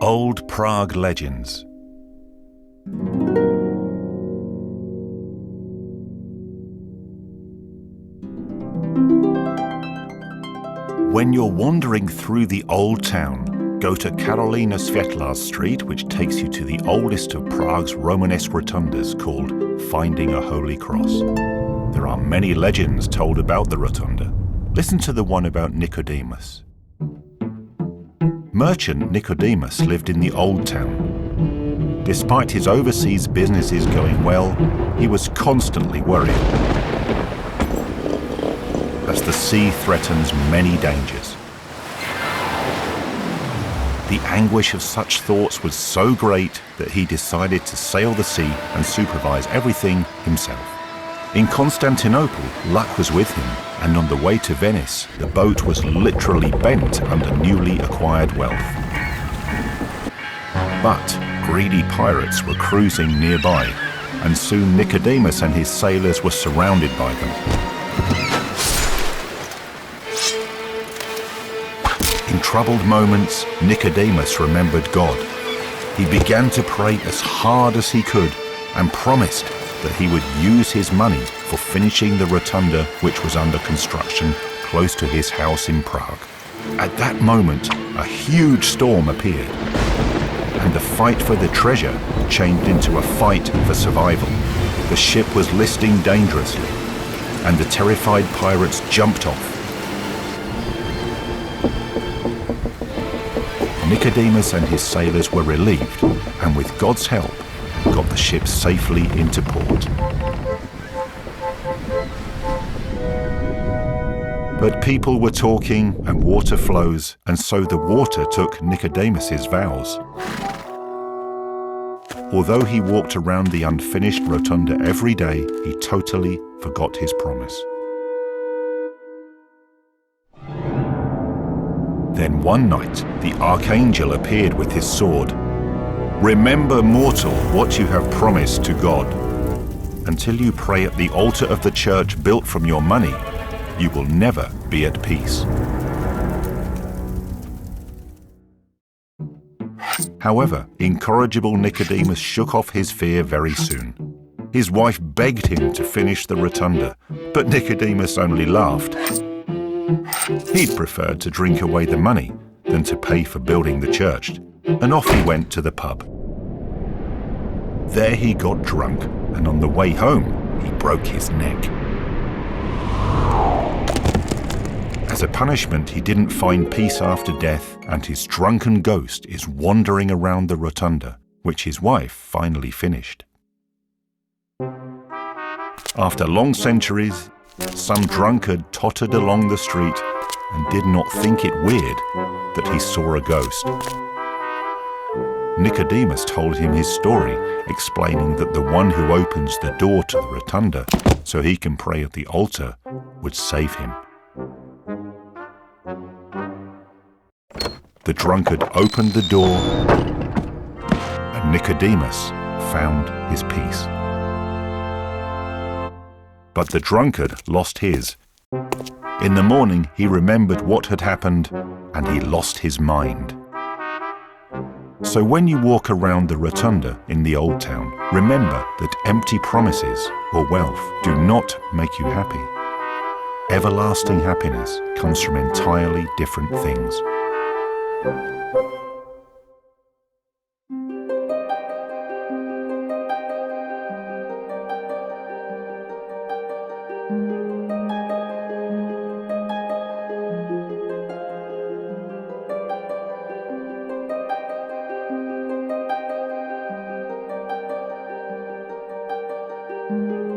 Old Prague Legends. When you're wandering through the Old Town, go to Karolina Svetla's street, which takes you to the oldest of Prague's Romanesque rotundas called Finding a Holy Cross. There are many legends told about the rotunda. Listen to the one about Nicodemus. Merchant Nicodemus lived in the Old Town. Despite his overseas businesses going well, he was constantly worried, as the sea threatens many dangers. The anguish of such thoughts was so great that he decided to sail the sea and supervise everything himself. In Constantinople, luck was with him, and on the way to Venice, the boat was literally bent under newly acquired wealth. But greedy pirates were cruising nearby, and soon Nicodemus and his sailors were surrounded by them. In troubled moments, Nicodemus remembered God. He began to pray as hard as he could and promised that he would use his money for finishing the rotunda which was under construction close to his house in Prague. At that moment, a huge storm appeared, and the fight for the treasure changed into a fight for survival. The ship was listing dangerously, and the terrified pirates jumped off. Nicodemus and his sailors were relieved, and with God's help, got the ship safely into port. But people were talking and water flows, and so the water took Nicodemus's vows. Although he walked around the unfinished rotunda every day, he totally forgot his promise. Then one night, the archangel appeared with his sword. "Remember, mortal, what you have promised to God. Until you pray at the altar of the church built from your money, you will never be at peace." However, incorrigible Nicodemus shook off his fear very soon. His wife begged him to finish the rotunda, but Nicodemus only laughed. He'd preferred to drink away the money than to pay for building the church, and off he went to the pub. There he got drunk, and on the way home, he broke his neck. As a punishment, he didn't find peace after death, and his drunken ghost is wandering around the rotunda, which his wife finally finished. After long centuries, some drunkard tottered along the street and did not think it weird that he saw a ghost. Nicodemus told him his story, explaining that the one who opens the door to the rotunda so he can pray at the altar would save him. The drunkard opened the door, and Nicodemus found his peace. But the drunkard lost his. In the morning, he remembered what had happened, and he lost his mind. So when you walk around the rotunda in the Old Town, remember that empty promises or wealth do not make you happy. Everlasting happiness comes from entirely different things. Thank you.